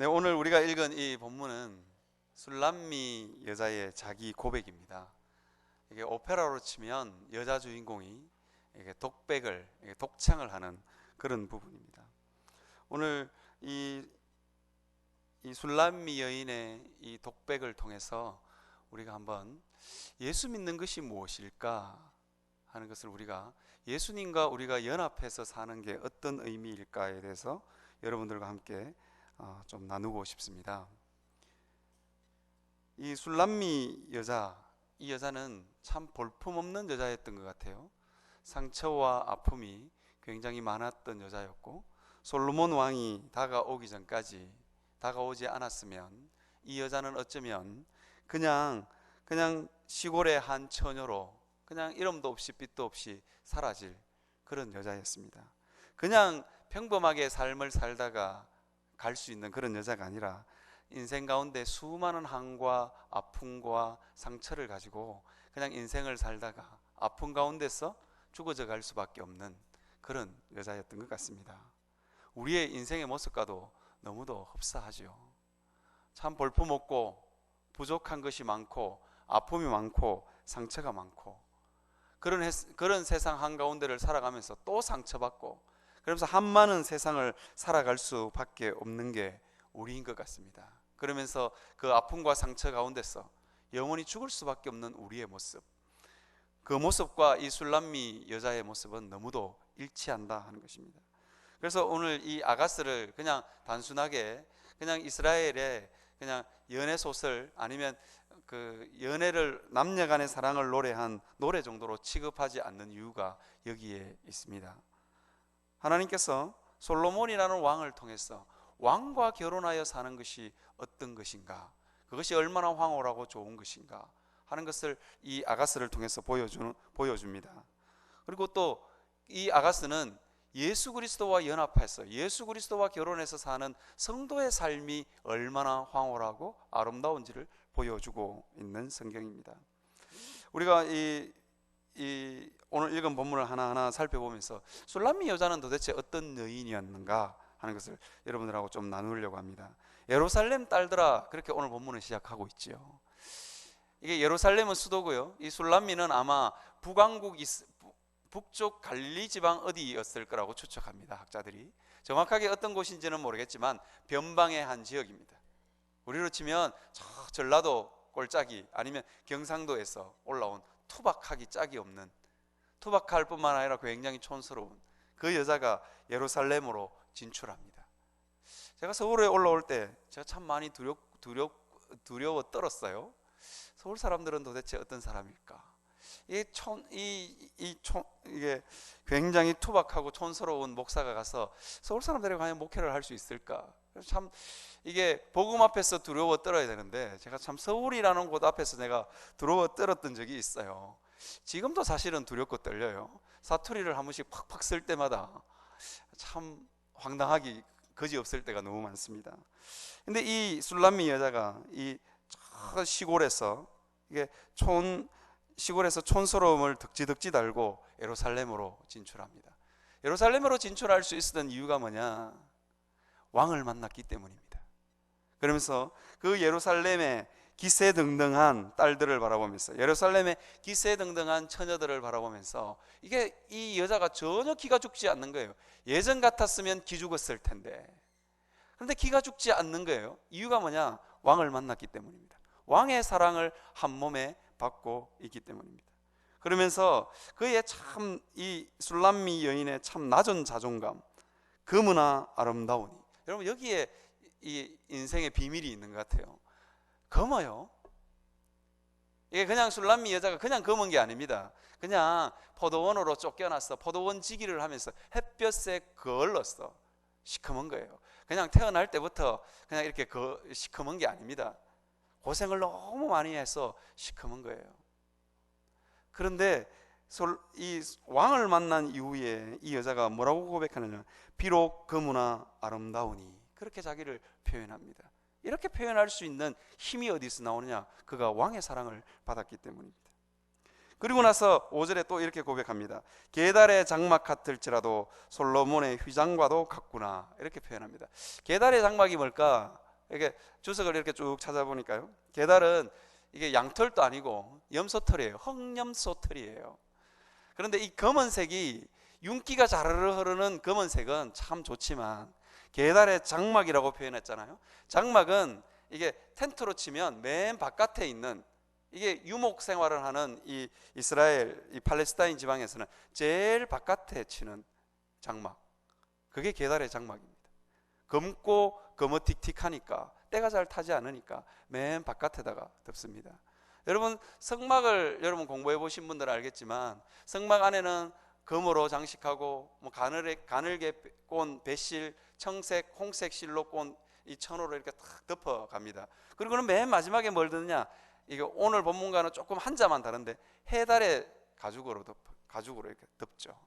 네, 오늘 우리가 읽은 이 본문은 술람미 여자의 자기 고백입니다. 이게 오페라로 치면 여자 주인공이 이게 독창을 하는 그런 부분입니다. 오늘 이 술람미 여인의 이 독백을 통해서 우리가 한번 예수 믿는 것이 무엇일까 하는 것을 우리가 예수님과 우리가 연합해서 사는 게 어떤 의미일까에 대해서 여러분들과 함께 좀 나누고 싶습니다. 이 술람미 여자, 이 여자는 참 볼품없는 여자였던 것 같아요. 상처와 아픔이 굉장히 많았던 여자였고, 솔로몬 왕이 다가오지 않았으면 이 여자는 어쩌면 그냥 시골의 한 처녀로 그냥 이름도 없이 빛도 없이 사라질 그런 여자였습니다. 그냥 평범하게 삶을 살다가 갈 수 있는 그런 여자가 아니라 인생 가운데 수많은 한과 아픔과 상처를 가지고 그냥 인생을 살다가 아픔 가운데서 죽어져 갈 수밖에 없는 그런 여자였던 것 같습니다. 우리의 인생의 모습과도 너무도 흡사하죠. 참 볼품없고 부족한 것이 많고 아픔이 많고 상처가 많고 그런 세상 한가운데를 살아가면서 또 상처받고 그러면서 한많은 세상을 살아갈 수밖에 없는 게 우리인 것 같습니다. 그러면서 그 아픔과 상처 가운데서 영원히 죽을 수밖에 없는 우리의 모습, 그 모습과 이 술람미 여자의 모습은 너무도 일치한다 하는 것입니다. 그래서 오늘 이 아가스를 그냥 단순하게 그냥 이스라엘의 그냥 연애 소설 아니면 그 연애를 남녀 간의 사랑을 노래한 노래 정도로 취급하지 않는 이유가 여기에 있습니다. 하나님께서 솔로몬이라는 왕을 통해서 왕과 결혼하여 사는 것이 어떤 것인가, 그것이 얼마나 황홀하고 좋은 것인가 하는 것을 이 아가스를 통해서 보여줍니다. 그리고 또 이 아가스는 예수 그리스도와 연합해서 예수 그리스도와 결혼해서 사는 성도의 삶이 얼마나 황홀하고 아름다운지를 보여주고 있는 성경입니다. 우리가 오늘 읽은 본문을 하나하나 살펴보면서 술람미 여자는 도대체 어떤 여인이었는가 하는 것을 여러분들하고 좀 나누려고 합니다. 예루살렘 딸들아, 그렇게 오늘 본문을 시작하고 있지요. 이게 예루살렘은 수도고요. 이 술람미는 아마 북쪽 갈릴리 지방 어디였을 거라고 추측합니다. 학자들이 정확하게 어떤 곳인지는 모르겠지만 변방의 한 지역입니다. 우리로 치면 저 전라도 꼴짝이 아니면 경상도에서 올라온 투박하기 짝이 없는, 투박할 뿐만 아니라 굉장히 촌스러운 그 여자가 예루살렘으로 진출합니다. 제가 서울에 올라올 때 제가 참 많이 두려워 떨었어요. 서울 사람들은 도대체 어떤 사람일까? 이게 굉장히 투박하고 촌스러운 목사가 가서 서울 사람들이 과연 목회를 할 수 있을까? 참 이게 복음 앞에서 두려워 떨어야 되는데 제가 참 서울이라는 곳 앞에서 내가 두려워 떨었던 적이 있어요. 지금도 사실은 두렵고 떨려요. 사투리를 한 번씩 팍팍 쓸 때마다 참 황당하기 거지없을 때가 너무 많습니다. 근데 이 술람미 여자가 이 시골에서 시골에서 촌스러움을 덕지덕지 달고 예루살렘으로 진출합니다. 예루살렘으로 진출할 수 있었던 이유가 뭐냐? 왕을 만났기 때문입니다. 그러면서 그 예루살렘의 기세등등한 딸들을 바라보면서, 예루살렘의 기세등등한 처녀들을 바라보면서 이 여자가 전혀 기가 죽지 않는 거예요. 예전 같았으면 기 죽었을 텐데, 그런데 기가 죽지 않는 거예요. 이유가 뭐냐? 왕을 만났기 때문입니다. 왕의 사랑을 한 몸에 받고 있기 때문입니다. 그러면서 그의 참 이 술람미 여인의 참 낮은 자존감, 검으나 아름다우니, 여러분 여기에 이 인생의 비밀이 있는 것 같아요. 검어요. 이게 그냥 술람미 여자가 그냥 검은 게 아닙니다. 그냥 포도원으로 쫓겨나서 포도원 지기를 하면서 햇볕에 거울렀어. 시커먼 거예요. 그냥 태어날 때부터 그냥 이렇게 시커먼 게 아닙니다. 고생을 너무 많이 해서 시커먼 거예요. 그런데 이 왕을 만난 이후에 이 여자가 뭐라고 고백하느냐? 비록 검으나 아름다우니, 그렇게 자기를 표현합니다. 이렇게 표현할 수 있는 힘이 어디서 나오느냐? 그가 왕의 사랑을 받았기 때문입니다. 그리고 나서 5절에 또 이렇게 고백합니다. 게달의 장막 같을지라도 솔로몬의 휘장과도 같구나, 이렇게 표현합니다. 게달의 장막이 뭘까? 이렇게 주석을 이렇게 쭉 찾아보니까요, 게달은 이게 양털도 아니고 염소털이에요. 흑염소털이에요. 그런데 이 검은색이 윤기가 자르르 흐르는 검은색은 참 좋지만, 게달의 장막이라고 표현했잖아요. 장막은 이게 텐트로 치면 맨 바깥에 있는, 이게 유목 생활을 하는 이 이스라엘, 이 팔레스타인 지방에서는 제일 바깥에 치는 장막, 그게 게달의 장막입니다. 검고 거머틱틱하니까, 때가 잘 타지 않으니까 맨 바깥에다가 덮습니다. 여러분, 성막을 여러분 공부해 보신 분들은 알겠지만, 성막 안에는 금으로 장식하고 뭐 가늘게 꼰 배실, 청색, 홍색 실로 꼰 이 천으로 이렇게 탁 덮어 갑니다. 그리고는 맨 마지막에 뭘 듣느냐, 이게 오늘 본문과는 조금 한자만 다른데 해달의 가죽으로 이렇게 덮죠.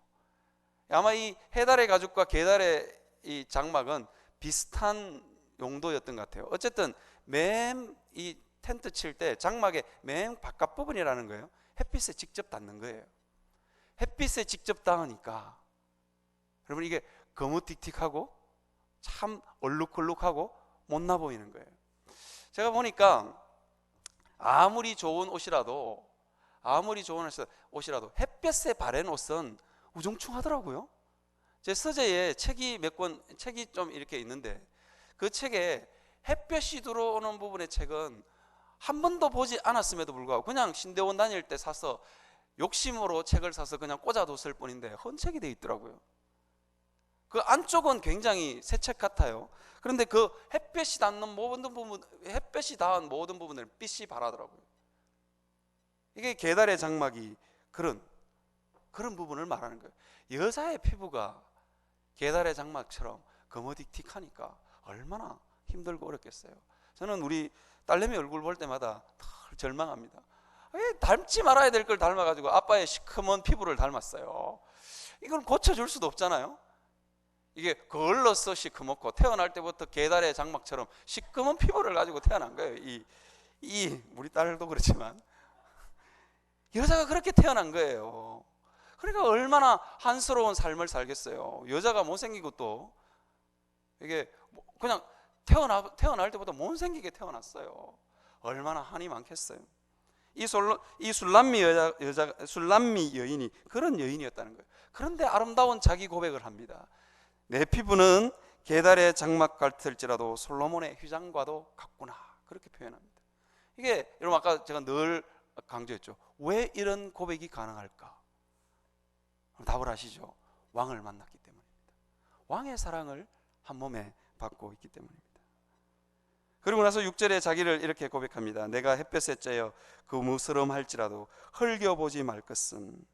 아마 이 해달의 가죽과 게달의 이 장막은 비슷한 용도였던 것 같아요. 어쨌든 맨 이 텐트 칠 때 장막의 맨 바깥 부분이라는 거예요. 햇빛에 직접 닿는 거예요. 햇빛에 직접 닿으니까 여러분, 이게 거무틱틱하고 참 얼룩덜룩하고 못나 보이는 거예요. 제가 보니까 아무리 좋은 옷이라도 햇볕에 바른 옷은 우중충하더라고요. 제 서재에 책이 좀 이렇게 있는데, 그 책에 햇볕이 들어오는 부분의 책은 한 번도 보지 않았음에도 불구하고 그냥 신대원 다닐 때 사서 욕심으로 책을 사서 그냥 꽂아뒀을 뿐인데 헌책이 돼 있더라고요. 그 안쪽은 굉장히 새 책 같아요. 그런데 그 햇볕이 닿은 모든 부분을 빛이 바라더라고요. 이게 게달의 장막이 그런 부분을 말하는 거예요. 여자의 피부가 게달의 장막처럼 거머딕틱하니까 얼마나 힘들고 어렵겠어요. 저는 우리 딸내미 얼굴 볼 때마다 늘 절망합니다. 닮지 말아야 될 걸 닮아가지고 아빠의 시커먼 피부를 닮았어요. 이걸 고쳐줄 수도 없잖아요. 이게 걸러서 시커멓고 태어날 때부터 게달의 장막처럼 시커먼 피부를 가지고 태어난 거예요. 우리 딸도 그렇지만 여자가 그렇게 태어난 거예요. 그러니까 얼마나 한스러운 삶을 살겠어요. 여자가 못생기고 또 이게 그냥 태어날 때보다 못생기게 태어났어요. 얼마나 한이 많겠어요. 이 술람미 여인이 그런 여인이었다는 거예요. 그런데 아름다운 자기 고백을 합니다. 내 피부는 게달의 장막 같을지라도 솔로몬의 휘장과도 같구나, 그렇게 표현합니다. 이게 여러분, 아까 제가 늘 강조했죠. 왜 이런 고백이 가능할까? 답을 아시죠? 왕을 만났기 때문입니다. 왕의 사랑을 한 몸에 받고 있기 때문입니다. 그리고 나서 6절에 자기를 이렇게 고백합니다. 내가 햇볕에 쬐어 그 무스름할지라도 흘겨보지 말 것은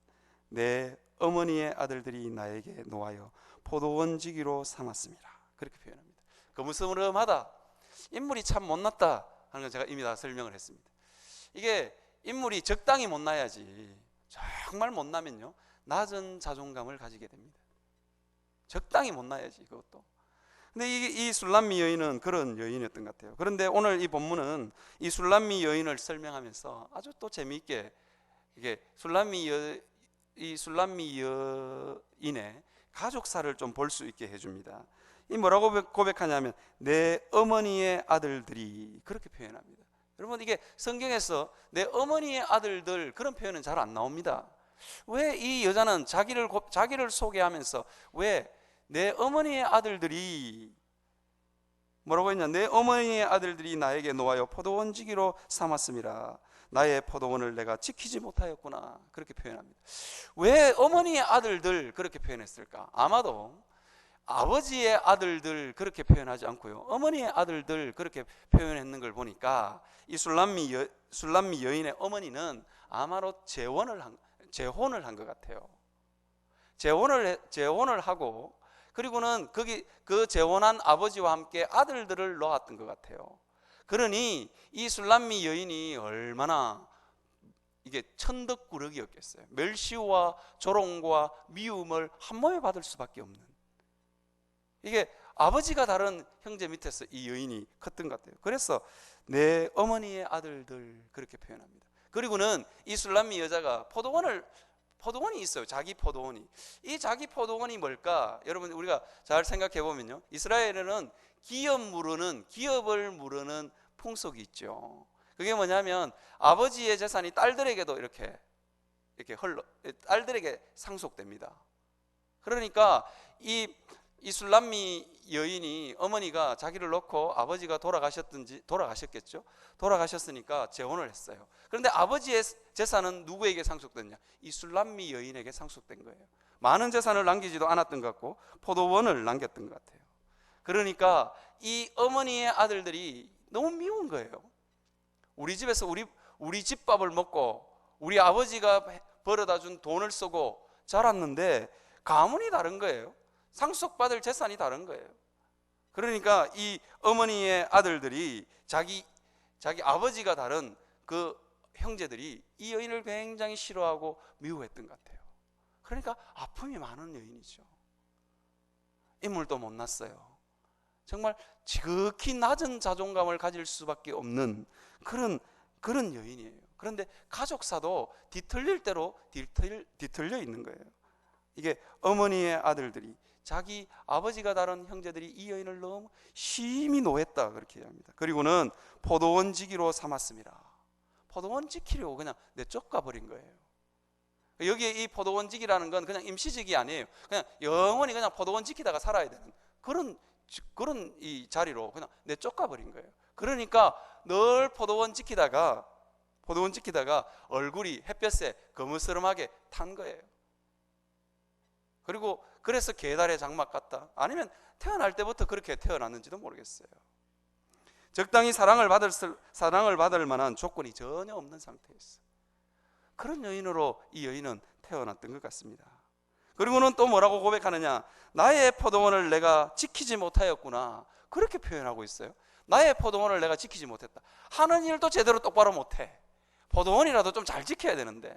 내 어머니의 아들들이 나에게 놓아여 포도원지기로 삼았습니다. 그렇게 표현합니다. 그 무스름하다, 인물이 참 못났다 하는 건 제가 이미 다 설명을 했습니다. 이게 인물이 적당히 못나야지, 정말 못나면요 낮은 자존감을 가지게 됩니다. 적당히 못나야지, 그것도. 근데 이 술람미 여인은 그런 여인이었던 것 같아요. 그런데 오늘 이 본문은 이 술람미 여인을 설명하면서 아주 또 재미있게 이게 이 술람미 여인의 가족사를 좀 볼 수 있게 해줍니다. 이 뭐라고 고백하냐면 내 어머니의 아들들이, 그렇게 표현합니다. 여러분, 이게 성경에서 내 어머니의 아들들 그런 표현은 잘 안 나옵니다. 왜 이 여자는 자기를 소개하면서 왜 내 어머니의 아들들이 뭐라고 했냐, 내 어머니의 아들들이 나에게 놓아여 포도원지기로 삼았습니다. 나의 포도원을 내가 지키지 못하였구나, 그렇게 표현합니다. 왜 어머니의 아들들 그렇게 표현했을까? 아마도 아버지의 아들들 그렇게 표현하지 않고요, 어머니의 아들들 그렇게 표현했는 걸 보니까 이 술람미 여인의 어머니는 아마도 재혼을 한 것 같아요. 재혼을 하고, 그리고는 그 재혼한 아버지와 함께 아들들을 놓았던 것 같아요. 그러니 이 술람미 여인이 얼마나 이게 천덕꾸러기였겠어요. 멸시와 조롱과 미움을 한 몸에 받을 수밖에 없는, 이게 아버지가 다른 형제 밑에서 이 여인이 컸던 것 같아요. 그래서 내 어머니의 아들들 그렇게 표현합니다. 그리고는 이 술람미 여자가 포도원이 있어요. 자기 포도원이. 이 자기 포도원이 뭘까? 여러분, 우리가 잘 생각해 보면요, 이스라엘에는 기업을 무르는 풍속이 있죠. 그게 뭐냐면 아버지의 재산이 딸들에게도 이렇게 딸들에게 상속됩니다. 그러니까 이 술람미 여인이, 어머니가 자기를 놓고 아버지가 돌아가셨겠죠. 돌아가셨으니까 재혼을 했어요. 그런데 아버지의 재산은 누구에게 상속됐냐? 이 술람미 여인에게 상속된 거예요. 많은 재산을 남기지도 않았던 것 같고 포도원을 남겼던 것 같아요. 그러니까 이 어머니의 아들들이 너무 미운 거예요. 우리 집에서 우리 집밥을 먹고 우리 아버지가 벌어다 준 돈을 쓰고 자랐는데 가문이 다른 거예요. 상속받을 재산이 다른 거예요. 그러니까 이 어머니의 아들들이 자기 아버지가 다른 그 형제들이 이 여인을 굉장히 싫어하고 미워했던 것 같아요. 그러니까 아픔이 많은 여인이죠. 인물도 못났어요. 정말 지극히 낮은 자존감을 가질 수밖에 없는 그런 여인이에요. 그런데 가족사도 뒤틀릴 대로 뒤틀려 있는 거예요. 이게 어머니의 아들들이, 자기 아버지가 다른 형제들이 이 여인을 너무 심히 노했다, 그렇게 합니다. 그리고는 포도원 지기로 삼았습니다. 포도원 지키려고 그냥 내쫓가 버린 거예요. 여기에 이 포도원 지기라는 건 그냥 임시직이 아니에요. 그냥 영원히 그냥 포도원 지키다가 살아야 되는 그런 이 자리로 그냥 내쫓가 버린 거예요. 그러니까 늘 포도원 지키다가 얼굴이 햇볕에 거무스름하게 탄 거예요. 그리고 그래서 계달의 장막 같다, 아니면 태어날 때부터 그렇게 태어났는지도 모르겠어요. 적당히 사랑을 받을 만한 조건이 전혀 없는 상태였어요. 그런 여인으로 이 여인은 태어났던 것 같습니다. 그리고는 또 뭐라고 고백하느냐? 나의 포도원을 내가 지키지 못하였구나, 그렇게 표현하고 있어요. 나의 포도원을 내가 지키지 못했다. 하는 일도 제대로 똑바로 못해. 포도원이라도 좀 잘 지켜야 되는데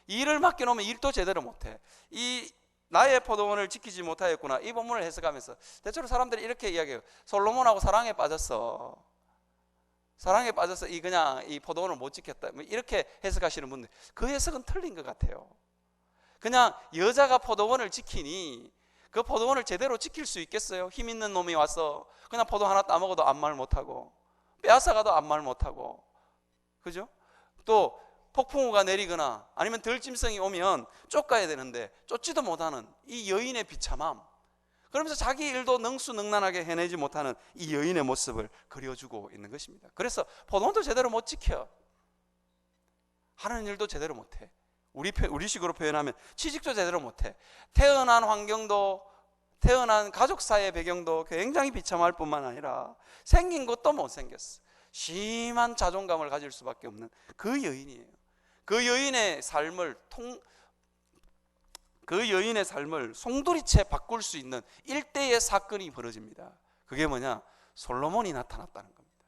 일을 맡겨놓으면 일도 제대로 못해. 이 나의 포도원을 지키지 못하였구나, 이 본문을 해석하면서 대체로 사람들이 이렇게 이야기해요. 솔로몬하고 사랑에 빠졌어 이 포도원을 못 지켰다, 이렇게 해석하시는 분들, 그 해석은 틀린 것 같아요. 그냥 여자가 포도원을 지키니 그 포도원을 제대로 지킬 수 있겠어요? 힘 있는 놈이 와서 그냥 포도 하나 따먹어도 아무 말 못하고 빼앗아가도 아무 말 못하고, 그죠? 또 폭풍우가 내리거나 아니면 들짐승이 오면 쫓가야 되는데 쫓지도 못하는 이 여인의 비참함, 그러면서 자기 일도 능수능란하게 해내지 못하는 이 여인의 모습을 그려주고 있는 것입니다. 그래서 포도원도 제대로 못 지켜, 하는 일도 제대로 못해, 우리식으로 표현하면 취직도 제대로 못해, 태어난 환경도, 태어난 가족사의 배경도 굉장히 비참할 뿐만 아니라 생긴 것도 못생겼어. 심한 자존감을 가질 수밖에 없는 그 여인이에요. 그 여인의 삶을 송두리째 바꿀 수 있는 일대의 사건이 벌어집니다. 그게 뭐냐? 솔로몬이 나타났다는 겁니다.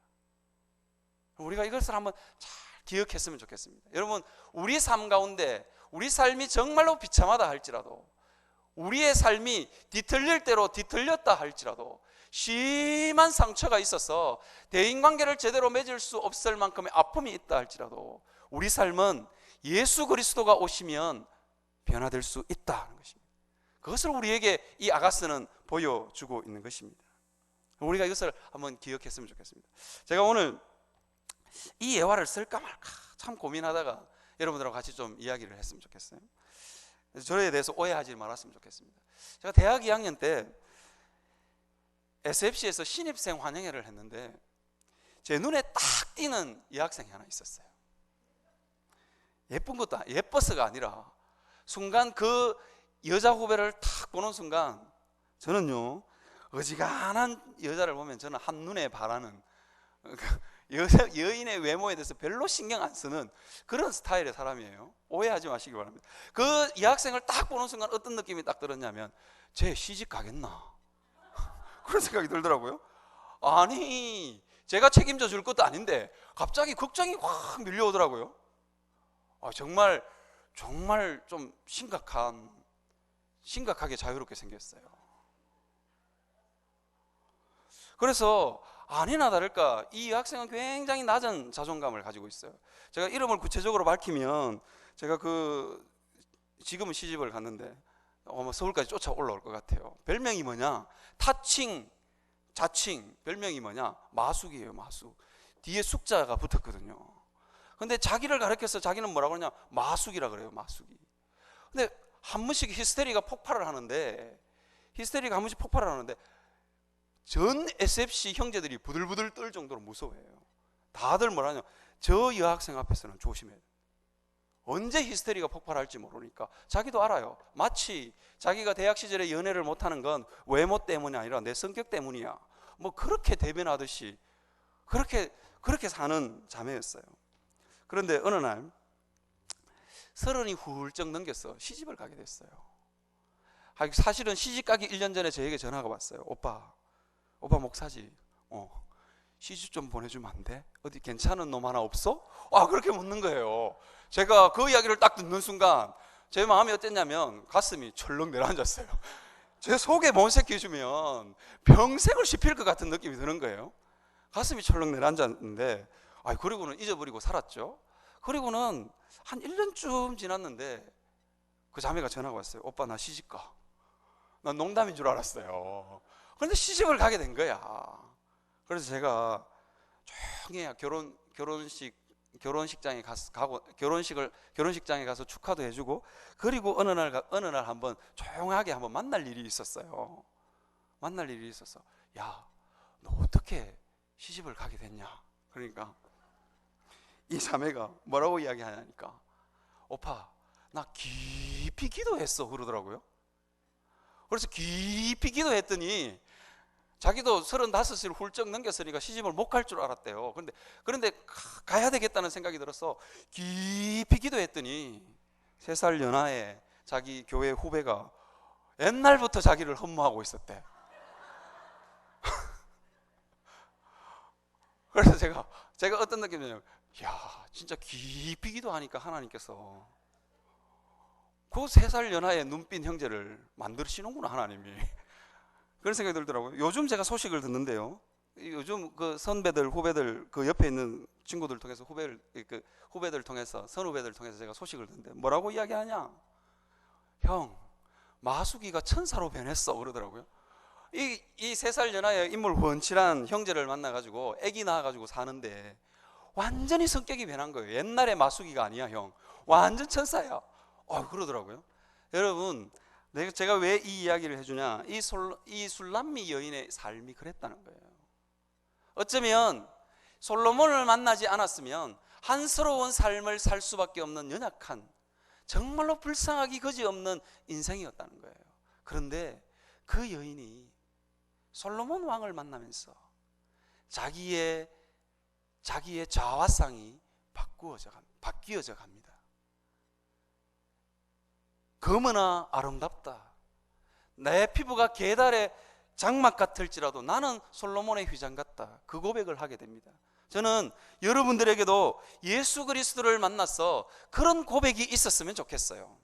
우리가 이것을 한번 잘 기억했으면 좋겠습니다. 여러분, 우리 삶 가운데 우리 삶이 정말로 비참하다 할지라도, 우리의 삶이 뒤틀릴 대로 뒤틀렸다 할지라도, 심한 상처가 있어서 대인관계를 제대로 맺을 수 없을 만큼의 아픔이 있다 할지라도 우리 삶은 예수 그리스도가 오시면 변화될 수 있다는 것입니다. 그것을 우리에게 이 아가스는 보여주고 있는 것입니다. 우리가 이것을 한번 기억했으면 좋겠습니다. 제가 오늘 이 예화를 쓸까 말까 참 고민하다가 여러분들하고 같이 좀 이야기를 했으면 좋겠어요. 저에 대해서 오해하지 말았으면 좋겠습니다. 제가 대학 2학년 때 SFC에서 신입생 환영회를 했는데 제 눈에 딱 띄는 여학생이 하나 있었어요. 예뻐서가 아니라 순간 그 여자 후배를 탁 보는 순간, 저는요 어지간한 여자를 보면 저는 한눈에 반하는 여인의 외모에 대해서 별로 신경 안 쓰는 그런 스타일의 사람이에요. 오해하지 마시기 바랍니다. 그 여학생을 딱 보는 순간 어떤 느낌이 딱 들었냐면, 쟤 시집 가겠나 그런 생각이 들더라고요. 아니, 제가 책임져 줄 것도 아닌데 갑자기 걱정이 확 밀려오더라고요. 정말 좀 심각하게 자유롭게 생겼어요. 그래서 아니나 다를까 이 학생은 굉장히 낮은 자존감을 가지고 있어요. 제가 이름을 구체적으로 밝히면 제가 지금은 시집을 갔는데 서울까지 쫓아 올라올 것 같아요. 별명이 뭐냐? 타칭 자칭 별명이 뭐냐? 마숙이에요. 마숙. 뒤에 숙자가 붙었거든요. 근데 자기를 가리켜서 자기는 뭐라고 그러냐? 마숙이라 그래요. 마숙이. 근데 한 번씩 히스테리가 폭발을 하는데, 히스테리가 한 번씩 폭발을 하는데 전 SFC 형제들이 부들부들 떨 정도로 무서워해요. 다들 뭐라냐? 저 여학생 앞에서는 조심해야 돼. 언제 히스테리가 폭발할지 모르니까. 자기도 알아요. 마치 자기가 대학 시절에 연애를 못하는 건 외모 때문이 아니라 내 성격 때문이야, 뭐 그렇게 대변하듯이 그렇게 사는 자매였어요. 그런데 어느 날 30이 훌쩍 넘겨서 시집을 가게 됐어요. 사실은 시집 가기 1년 전에 저에게 전화가 왔어요. 오빠 목사지, 시집 좀 보내주면 안 돼? 어디 괜찮은 놈 하나 없어? 그렇게 묻는 거예요. 제가 그 이야기를 딱 듣는 순간 제 마음이 어땠냐면 가슴이 철렁 내려앉았어요. 제 속에 뭔 새끼 해주면 평생을 씹힐 것 같은 느낌이 드는 거예요. 가슴이 철렁 내려앉았는데, 그리고는 잊어버리고 살았죠. 그리고는 한 1년쯤 지났는데 그 자매가 전화가 왔어요. 오빠 나 시집 가. 난 농담인 줄 알았어요. 그런데 시집을 가게 된 거야. 그래서 제가 조용히 결혼식장에 가서 축하도 해주고, 그리고 어느 날 한번 조용하게 한번 만날 일이 있었어요. 야, 너 어떻게 시집을 가게 됐냐? 그러니까 이 자매가 뭐라고 이야기하냐니까, 오빠 나 깊이 기도했어 그러더라고요. 그래서 깊이 기도했더니 자기도 35을 훌쩍 넘겼으니까 시집을 못 갈 줄 알았대요. 그런데 가야 되겠다는 생각이 들어서 깊이 기도했더니 3살 연하의 자기 교회 후배가 옛날부터 자기를 흠모하고 있었대. 그래서 제가 어떤 느낌이냐면, 야, 진짜 깊이 기도하니까 하나님께서 그 3살 연하의 눈빛 형제를 만드시는구나, 하나님이. 그런 생각이 들더라고요. 요즘 제가 소식을 듣는데요, 요즘 그 선배들, 후배들, 그 옆에 있는 친구들 통해서 후배들 통해서, 선후배들 통해서 제가 소식을 듣는데 뭐라고 이야기하냐? 형, 마숙이가 천사로 변했어 그러더라고요. 이 3살 연하의 인물 훤칠한 형제를 만나가지고 애기 낳아가지고 사는데 완전히 성격이 변한 거예요. 옛날에 마숙이가 아니야, 형. 완전 천사야. 그러더라고요. 여러분, 제가 왜 이 이야기를 해주냐? 이 술람미 여인의 삶이 그랬다는 거예요. 어쩌면 솔로몬을 만나지 않았으면 한스러운 삶을 살 수밖에 없는 연약한, 정말로 불쌍하기 그지없는 인생이었다는 거예요. 그런데 그 여인이 솔로몬 왕을 만나면서 자기의 자화상이 바뀌어져 갑니다. 너무나 아름답다. 내 피부가 계달의 장막 같을지라도 나는 솔로몬의 휘장 같다. 그 고백을 하게 됩니다. 저는 여러분들에게도 예수 그리스도를 만나서 그런 고백이 있었으면 좋겠어요.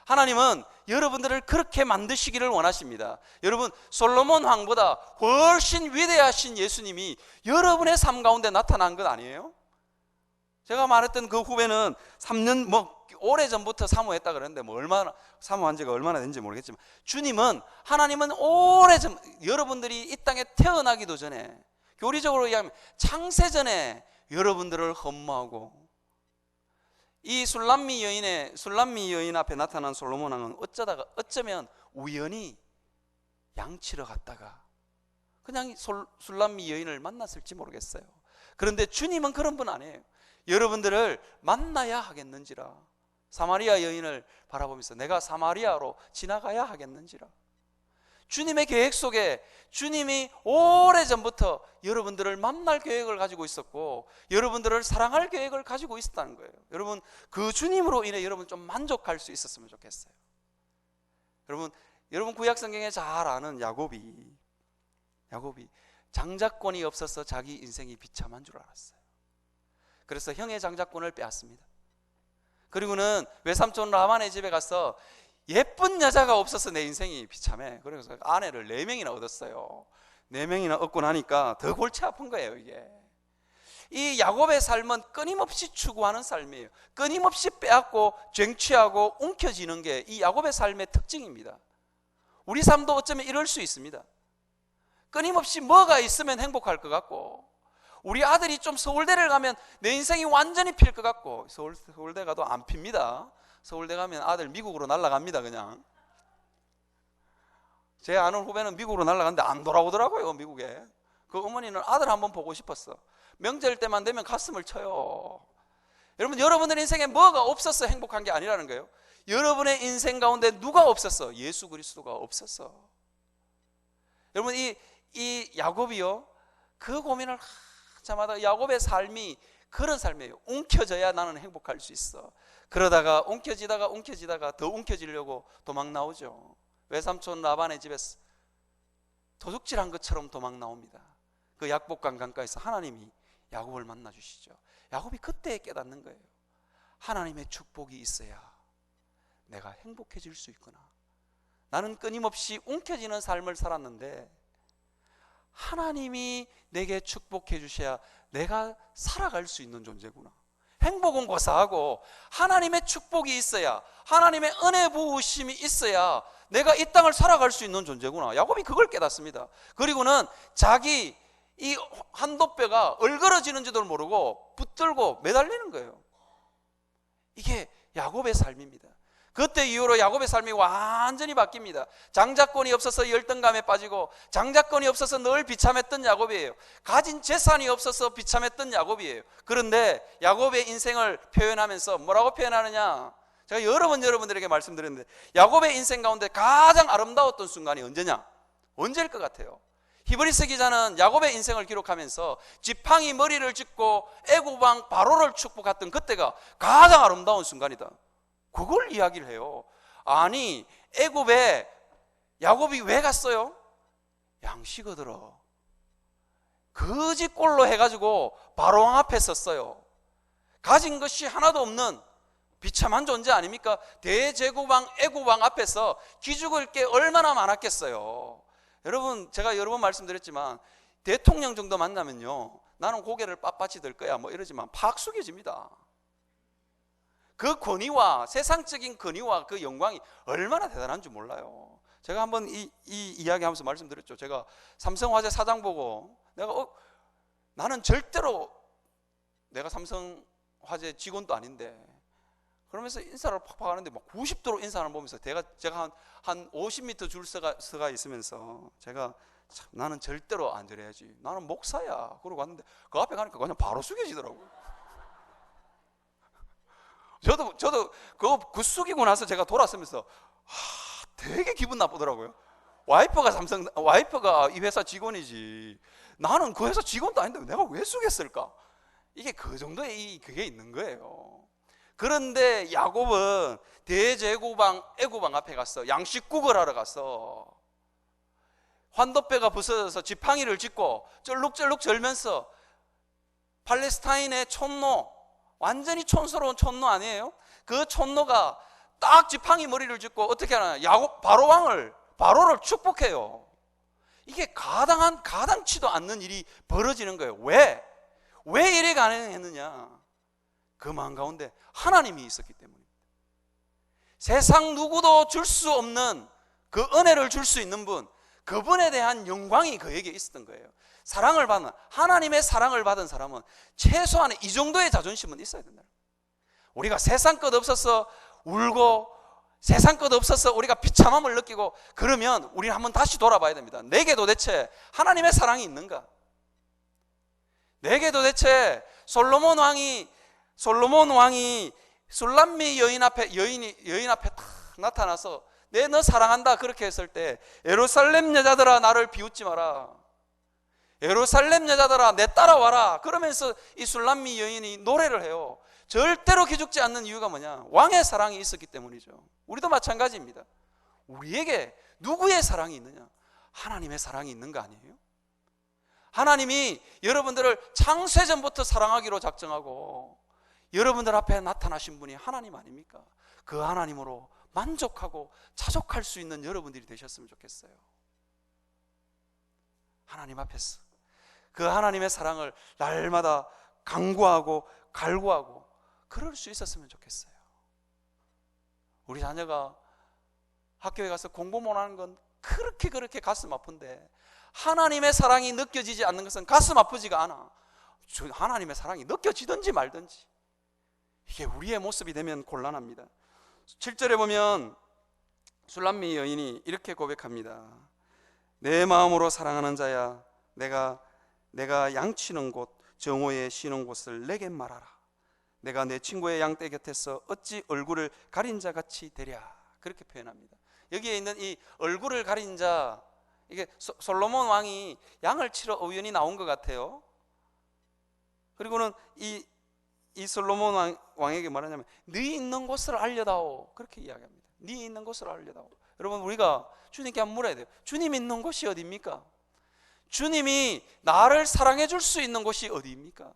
하나님은 여러분들을 그렇게 만드시기를 원하십니다. 여러분, 솔로몬 왕보다 훨씬 위대하신 예수님이 여러분의 삶 가운데 나타난 것 아니에요? 제가 말했던 그 후배는 3년 오래전부터 사모했다 그랬는데 얼마나 사모한 지가 얼마나 된지 모르겠지만, 하나님은 오래전, 여러분들이 이 땅에 태어나기도 전에, 교리적으로 이야기하면 창세전에 여러분들을 흠모하고, 이 술람미 여인 앞에 나타난 솔로몬 왕은 어쩌면 우연히 양치러 갔다가 그냥 술람미 여인을 만났을지 모르겠어요. 그런데 주님은 그런 분 아니에요. 여러분들을 만나야 하겠는지라, 사마리아 여인을 바라보면서 내가 사마리아로 지나가야 하겠는지라. 주님의 계획 속에 주님이 오래전부터 여러분들을 만날 계획을 가지고 있었고, 여러분들을 사랑할 계획을 가지고 있었다는 거예요. 여러분, 그 주님으로 인해 여러분 좀 만족할 수 있었으면 좋겠어요. 여러분 구약성경에 잘 아는 야곱이 장자권이 없어서 자기 인생이 비참한 줄 알았어요. 그래서 형의 장자권을 빼앗습니다. 그리고는 외삼촌 라반의 집에 가서 예쁜 여자가 없어서 내 인생이 비참해. 그래서 아내를 4명이나 얻었어요. 4명이나 얻고 나니까 더 골치 아픈 거예요. 이게 이 야곱의 삶은 끊임없이 추구하는 삶이에요. 끊임없이 빼앗고 쟁취하고 움켜쥐는 게 이 야곱의 삶의 특징입니다. 우리 삶도 어쩌면 이럴 수 있습니다. 끊임없이 뭐가 있으면 행복할 것 같고, 우리 아들이 좀 서울대를 가면 내 인생이 완전히 필 것 같고, 서울대 가도 안 핍니다. 서울대 가면 아들 미국으로 날아갑니다. 그냥 제 아는 후배는 미국으로 날아갔는데 안 돌아오더라고요. 미국에. 그 어머니는 아들 한번 보고 싶었어. 명절 때만 되면 가슴을 쳐요. 여러분, 여러분들 인생에 뭐가 없어서 행복한 게 아니라는 거예요. 여러분의 인생 가운데 누가 없었어? 예수 그리스도가 없었어. 여러분, 이 야곱이요, 그 고민을 하자마자 야곱의 삶이 그런 삶이에요. 움켜져야 나는 행복할 수 있어. 그러다가 움켜지다가 더 움켜지려고 도망 나오죠. 외삼촌 라반의 집에서 도둑질한 것처럼 도망 나옵니다. 그 약복강 강가에서 하나님이 야곱을 만나 주시죠. 야곱이 그때 깨닫는 거예요. 하나님의 축복이 있어야 내가 행복해질 수 있구나. 나는 끊임없이 움켜지는 삶을 살았는데 하나님이 내게 축복해 주셔야 내가 살아갈 수 있는 존재구나. 행복은 고사하고 하나님의 축복이 있어야, 하나님의 은혜 부으심이 있어야 내가 이 땅을 살아갈 수 있는 존재구나. 야곱이 그걸 깨닫습니다. 그리고는 자기 이 한도뼈가 얼그러지는지도 모르고 붙들고 매달리는 거예요. 이게 야곱의 삶입니다. 그때 이후로 야곱의 삶이 완전히 바뀝니다. 장자권이 없어서 열등감에 빠지고, 장자권이 없어서 늘 비참했던 야곱이에요. 가진 재산이 없어서 비참했던 야곱이에요. 그런데 야곱의 인생을 표현하면서 뭐라고 표현하느냐, 제가 여러 번 여러분들에게 말씀드렸는데, 야곱의 인생 가운데 가장 아름다웠던 순간이 언제냐? 언제일 것 같아요? 히브리서 기자는 야곱의 인생을 기록하면서 지팡이 머리를 짚고 애굽 왕 바로를 축복했던 그때가 가장 아름다운 순간이다, 그걸 이야기를 해요. 아니, 애굽에 야곱이 왜 갔어요? 양식 얻으러. 거지꼴로 해가지고 바로왕 앞에 섰어요. 가진 것이 하나도 없는 비참한 존재 아닙니까? 대제국왕 애굽왕 앞에서 기죽을 게 얼마나 많았겠어요. 여러분, 제가 여러 번 말씀드렸지만 대통령 정도 만나면요, 나는 고개를 빳빳이 들 거야 뭐 이러지만 팍 숙여집니다. 그 권위와 세상적인 권위와 그 영광이 얼마나 대단한 줄 몰라요. 제가 한번 이 이야기하면서 말씀드렸죠. 제가 삼성화재 사장 보고 나는 절대로, 내가 삼성화재 직원도 아닌데, 그러면서 인사를 팍팍 하는데 막 90도로 인사를 보면서 제가 한 50m 줄 서가 있으면서 제가 참, 나는 절대로 안 저래야지, 나는 목사야 그러고 왔는데 그 앞에 가니까 그냥 바로 숙여지더라고요. 저도 그 숙이고 나서 제가 돌아서면서 되게 기분 나쁘더라고요. 와이프가 이 회사 직원이지, 나는 그 회사 직원도 아닌데 내가 왜 숙였을까? 이게 그 정도의 그게 있는 거예요. 그런데 야곱은 대제국왕 애굽왕 앞에 갔어. 양식국을 하러 갔어. 환도뼈가 부서져서 지팡이를 짚고 쩔룩쩔룩 절면서 팔레스타인의 촌노, 완전히 촌스러운 촌노 아니에요? 그 촌노가 딱 지팡이 머리를 짚고 어떻게 하나, 바로를 축복해요. 이게 가당치도 않는 일이 벌어지는 거예요. 왜 이래 가능했느냐? 그 마음 가운데 하나님이 있었기 때문입니다. 세상 누구도 줄 수 없는 그 은혜를 줄 수 있는 분, 그분에 대한 영광이 그에게 있었던 거예요. 하나님의 사랑을 받은 사람은 최소한의 이 정도의 자존심은 있어야 된다. 우리가 세상 것 없어서 울고, 세상 것 없어서 우리가 비참함을 느끼고 그러면 우리는 한번 다시 돌아봐야 됩니다. 내게 도대체 하나님의 사랑이 있는가? 내게 도대체 솔로몬 왕이 술람미 여인 앞에 딱 나타나서 너 사랑한다 그렇게 했을 때, 예루살렘 여자들아 나를 비웃지 마라, 예루살렘 여자들아 내 따라와라 그러면서 이 술람미 여인이 노래를 해요. 절대로 기죽지 않는 이유가 뭐냐? 왕의 사랑이 있었기 때문이죠. 우리도 마찬가지입니다. 우리에게 누구의 사랑이 있느냐? 하나님의 사랑이 있는 거 아니에요? 하나님이 여러분들을 창세전부터 사랑하기로 작정하고 여러분들 앞에 나타나신 분이 하나님 아닙니까? 그 하나님으로 만족하고 자족할 수 있는 여러분들이 되셨으면 좋겠어요. 하나님 앞에서 그 하나님의 사랑을 날마다 간구하고 갈구하고 그럴 수 있었으면 좋겠어요. 우리 자녀가 학교에 가서 공부 못하는 건 그렇게 가슴 아픈데 하나님의 사랑이 느껴지지 않는 것은 가슴 아프지가 않아. 하나님의 사랑이 느껴지든지 말든지. 이게 우리의 모습이 되면 곤란합니다. 7절에 보면 술람미 여인이 이렇게 고백합니다. 내 마음으로 사랑하는 자야, 내가 양치는 곳, 정오에 쉬는 곳을 내게 말하라. 내가 내 친구의 양떼 곁에서 어찌 얼굴을 가린 자 같이 되랴. 그렇게 표현합니다. 여기에 있는 이 얼굴을 가린 자, 이게 솔로몬 왕이 양을 치러 우연히 나온 것 같아요. 그리고는 이 솔로몬 왕에게 말하냐면 네 있는 곳을 알려다오. 그렇게 이야기합니다. 네 있는 곳을 알려다오. 여러분, 우리가 주님께 한번 물어야 돼요. 주님 있는 곳이 어디입니까? 주님이 나를 사랑해 줄 수 있는 곳이 어디입니까?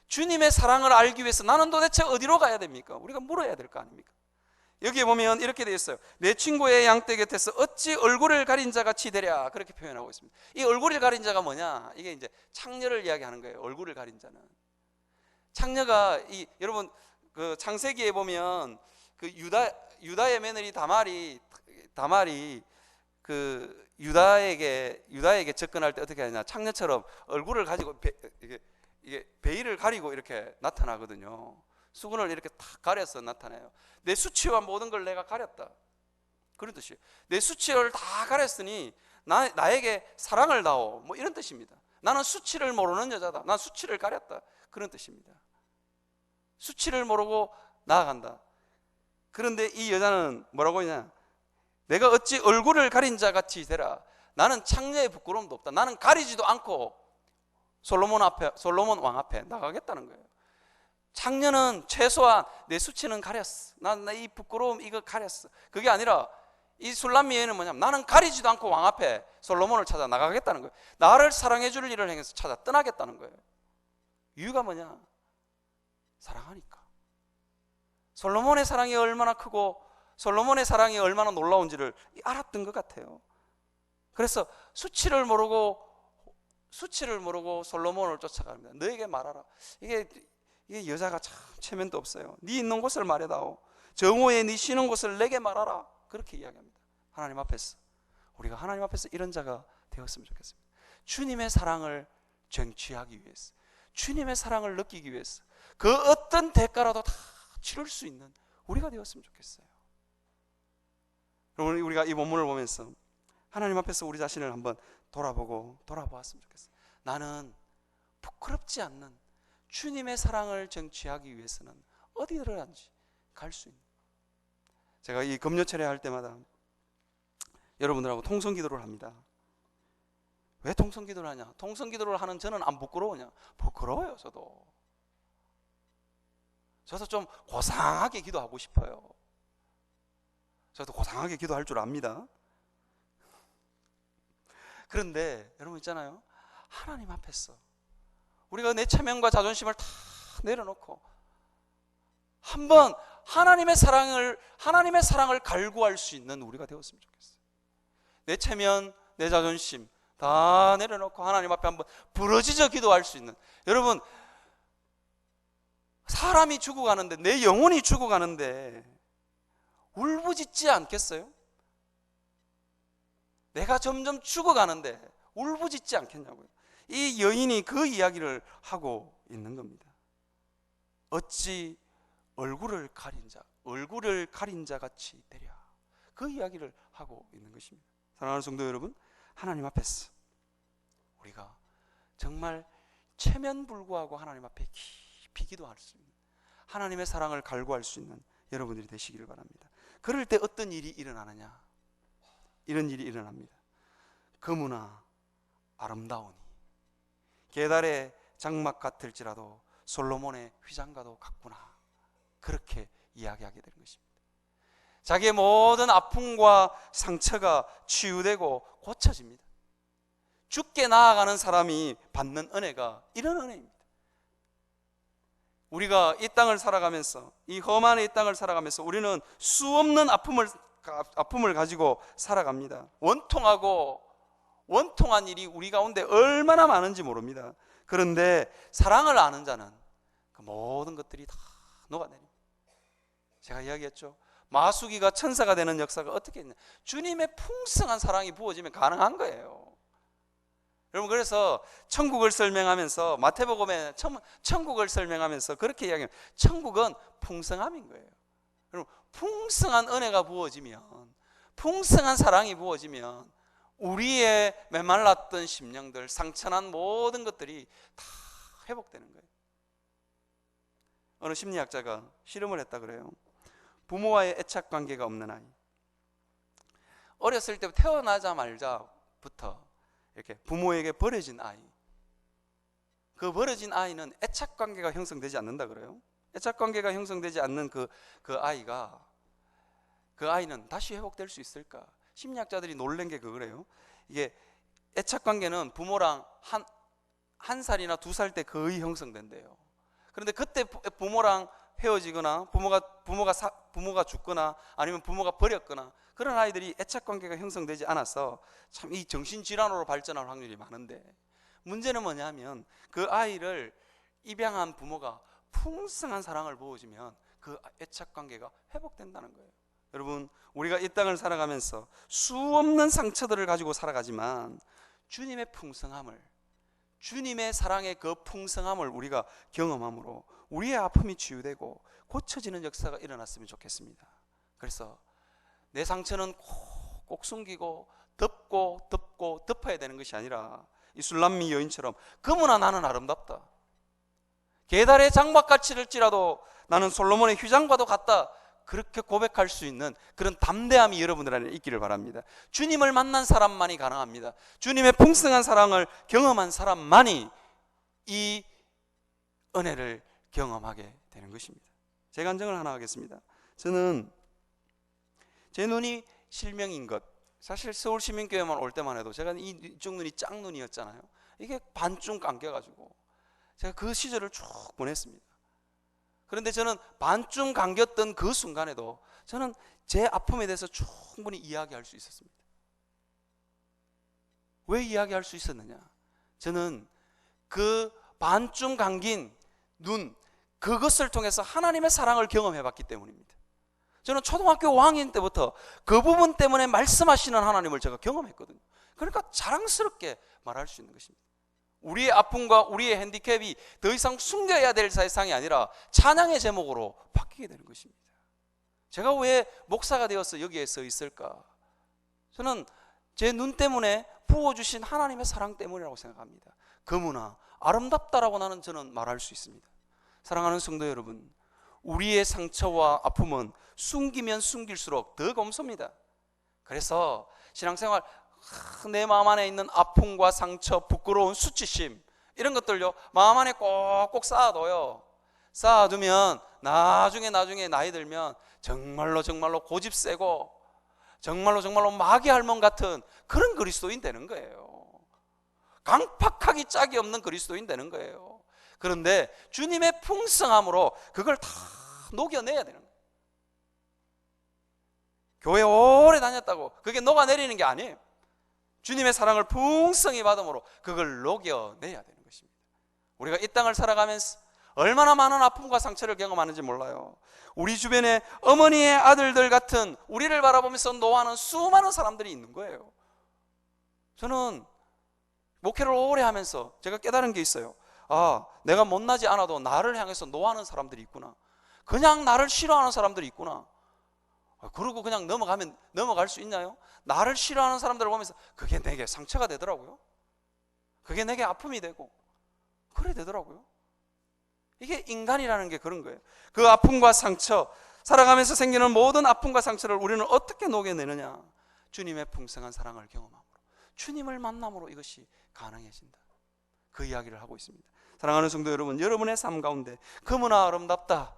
주님의 사랑을 알기 위해서 나는 도대체 어디로 가야 됩니까? 우리가 물어야 될 거 아닙니까? 여기에 보면 이렇게 되어 있어요. 내 친구의 양떼 곁에서 어찌 얼굴을 가린 자 같이 되랴. 그렇게 표현하고 있습니다. 이 얼굴을 가린 자가 뭐냐? 이게 이제 창녀를 이야기하는 거예요. 얼굴을 가린 자는. 창녀가 여러분 그 창세기에 보면 그 유다의 며느리 다말이 그 유다에게 접근할 때 어떻게 하냐? 창녀처럼 얼굴을 가지고 이게 베일을 가리고 이렇게 나타나거든요. 수건을 이렇게 탁 가려서 나타나요. 내 수치와 모든 걸 내가 가렸다. 그런 뜻이에요. 내 수치를 다 가렸으니 나에게 사랑을 다오. 뭐 이런 뜻입니다. 나는 수치를 모르는 여자다. 난 수치를 가렸다. 그런 뜻입니다. 수치를 모르고 나아간다. 그런데 이 여자는 뭐라고 하냐? 내가 어찌 얼굴을 가린 자 같이 되라. 나는 창녀의 부끄러움도 없다. 나는 가리지도 않고 솔로몬 왕 앞에 나가겠다는 거예요. 창녀는 최소한 내 수치는 가렸어. 난 이 부끄러움 이거 가렸어. 그게 아니라 이 술람미 여인은 뭐냐면 나는 가리지도 않고 왕 앞에 솔로몬을 찾아 나가겠다는 거예요. 나를 사랑해 줄 일을 행해서 찾아 떠나겠다는 거예요. 이유가 뭐냐? 사랑하니까. 솔로몬의 사랑이 얼마나 크고 솔로몬의 사랑이 얼마나 놀라운지를 알았던 것 같아요. 그래서 수치를 모르고 솔로몬을 쫓아갑니다. 너에게 말하라. 이게 여자가 참 체면도 없어요. 네 있는 곳을 말해다오. 정오에 네 쉬는 곳을 내게 말하라. 그렇게 이야기합니다. 하나님 앞에서 우리가 하나님 앞에서 이런 자가 되었으면 좋겠습니다. 주님의 사랑을 쟁취하기 위해서, 주님의 사랑을 느끼기 위해서 그 어떤 대가라도 다 치를 수 있는 우리가 되었으면 좋겠어요. 여러분, 우리가 이 본문을 보면서 하나님 앞에서 우리 자신을 한번 돌아보았으면 좋겠어요. 나는 부끄럽지 않는 주님의 사랑을 쟁취하기 위해서는 어디든지 갈 수 있는. 제가 이 금요철에 할 때마다 여러분들하고 통성기도를 합니다. 왜 통성기도를 하냐? 통성기도를 하는 저는 안 부끄러우냐? 부끄러워요. 저도 좀 고상하게 기도하고 싶어요. 저도 고상하게 기도할 줄 압니다. 그런데 여러분 있잖아요, 하나님 앞에서 우리가 내 체면과 자존심을 다 내려놓고 한번 하나님의 사랑을 갈구할 수 있는 우리가 되었으면 좋겠어요. 내 체면, 내 자존심 다 내려놓고 하나님 앞에 한번 부르짖어 기도할 수 있는. 여러분, 사람이 죽어가는데, 내 영혼이 죽어가는데 울부짖지 않겠어요? 내가 점점 죽어가는데 울부짖지 않겠냐고요. 이 여인이 그 이야기를 하고 있는 겁니다. 어찌 얼굴을 가린 자 같이 되랴. 그 이야기를 하고 있는 것입니다. 사랑하는 성도 여러분, 하나님 앞에서 우리가 정말 체면불구하고 하나님 앞에 깊이 기도할 수 있는, 하나님의 사랑을 갈구할 수 있는 여러분들이 되시기를 바랍니다. 그럴 때 어떤 일이 일어나느냐? 이런 일이 일어납니다. 그무나 아름다우니 게달의 장막 같을지라도 솔로몬의 휘장과도 같구나. 그렇게 이야기하게 되는 것입니다. 자기의 모든 아픔과 상처가 치유되고 고쳐집니다. 죽게 나아가는 사람이 받는 은혜가 이런 은혜입니다. 우리가 이 땅을 살아가면서, 이 험한 이 땅을 살아가면서 우리는 수없는 아픔을 가지고 살아갑니다. 원통한 일이 우리 가운데 얼마나 많은지 모릅니다. 그런데 사랑을 아는 자는 그 모든 것들이 다 녹아내립니다. 제가 이야기했죠. 마수기가 천사가 되는 역사가 어떻게 있냐? 주님의 풍성한 사랑이 부어지면 가능한 거예요. 여러분, 그래서 천국을 설명하면서 마태복음에 천국을 설명하면서 그렇게 이야기해요. 천국은 풍성함인 거예요. 여러분, 풍성한 은혜가 부어지면, 풍성한 사랑이 부어지면 우리의 메말랐던 심령들, 상처난 모든 것들이 다 회복되는 거예요. 어느 심리학자가 실험을 했다 그래요. 부모와의 애착 관계가 없는 아이, 어렸을 때 태어나자마자부터 이렇게 부모에게 버려진 아이, 그 버려진 아이는 애착 관계가 형성되지 않는다 그래요. 애착 관계가 형성되지 않는 그 아이는 다시 회복될 수 있을까? 심리학자들이 놀란 게 그거래요. 이게 애착 관계는 부모랑 한 살이나 2살 때 거의 형성된대요. 그런데 그때 부모랑 헤어지거나 부모가 죽거나 아니면 부모가 버렸거나 그런 아이들이 애착 관계가 형성되지 않아서 참 이 정신질환으로 발전할 확률이 많은데, 문제는 뭐냐면 그 아이를 입양한 부모가 풍성한 사랑을 부어주면 그 애착 관계가 회복된다는 거예요. 여러분, 우리가 이 땅을 살아가면서 수없는 상처들을 가지고 살아가지만 주님의 풍성함을, 주님의 사랑의 그 풍성함을 우리가 경험함으로 우리의 아픔이 치유되고 고쳐지는 역사가 일어났으면 좋겠습니다. 그래서 내 상처는 꼭 숨기고 덮고 덮어야 되는 것이 아니라 이 술람미 여인처럼 그무나 나는 아름답다, 계달의 장막같이일지라도 나는 솔로몬의 휘장과도 같다, 그렇게 고백할 수 있는 그런 담대함이 여러분들 안에 있기를 바랍니다. 주님을 만난 사람만이 가능합니다. 주님의 풍성한 사랑을 경험한 사람만이 이 은혜를 경험하게 되는 것입니다. 제 간증을 하나 하겠습니다. 저는 제 눈이 실명인 것, 사실 서울시민교회만 올 때만 해도 제가 이쪽 눈이 짝눈이었잖아요. 이게 반쯤 감겨가지고 제가 그 시절을 쭉 보냈습니다. 그런데 저는 반쯤 감겼던 그 순간에도 저는 제 아픔에 대해서 충분히 이야기할 수 있었습니다. 왜 이야기할 수 있었느냐? 저는 그 반쯤 감긴 눈, 그것을 통해서 하나님의 사랑을 경험해 봤기 때문입니다. 저는 초등학교 5학년 때부터 그 부분 때문에 말씀하시는 하나님을 제가 경험했거든요. 그러니까 자랑스럽게 말할 수 있는 것입니다. 우리의 아픔과 우리의 핸디캡이 더 이상 숨겨야 될 세상이 아니라 찬양의 제목으로 바뀌게 되는 것입니다. 제가 왜 목사가 되어서 여기에 서 있을까? 저는 제 눈 때문에 부어주신 하나님의 사랑 때문이라고 생각합니다. 그무나 아름답다라고 저는 말할 수 있습니다. 사랑하는 성도 여러분, 우리의 상처와 아픔은 숨기면 숨길수록 더 검소입니다. 그래서 신앙생활, 내 마음 안에 있는 아픔과 상처, 부끄러운 수치심, 이런 것들요 마음 안에 꼭꼭 쌓아둬요. 쌓아두면 나중에 나이 들면 정말로 고집 세고 정말로 마귀 할멈 같은 그런 그리스도인 되는 거예요. 강팍하기 짝이 없는 그리스도인 되는 거예요. 그런데 주님의 풍성함으로 그걸 다 녹여내야 되는 거예요. 교회 오래 다녔다고 그게 녹아내리는 게 아니에요. 주님의 사랑을 풍성히 받음으로 그걸 녹여내야 되는 것입니다. 우리가 이 땅을 살아가면서 얼마나 많은 아픔과 상처를 경험하는지 몰라요. 우리 주변에 어머니의 아들들 같은 우리를 바라보면서 노하는 수많은 사람들이 있는 거예요. 저는 목회를 오래 하면서 제가 깨달은 게 있어요. 내가 못나지 않아도 나를 향해서 노하는 사람들이 있구나. 그냥 나를 싫어하는 사람들이 있구나. 그러고 그냥 넘어갈 수 있나요? 나를 싫어하는 사람들을 보면서 그게 내게 상처가 되더라고요. 그게 내게 아픔이 되고 그래 되더라고요. 이게 인간이라는 게 그런 거예요. 그 아픔과 상처, 살아가면서 생기는 모든 아픔과 상처를 우리는 어떻게 녹여내느냐? 주님의 풍성한 사랑을 경험함으로, 주님을 만남으로 이것이 가능해진다. 그 이야기를 하고 있습니다. 사랑하는 성도 여러분, 여러분의 삶 가운데 그무나 아름답다,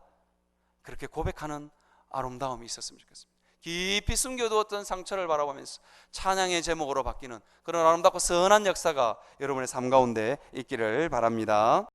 그렇게 고백하는 아름다움이 있었으면 좋겠습니다. 깊이 숨겨두었던 상처를 바라보면서 찬양의 제목으로 바뀌는 그런 아름답고 선한 역사가 여러분의 삶 가운데 있기를 바랍니다.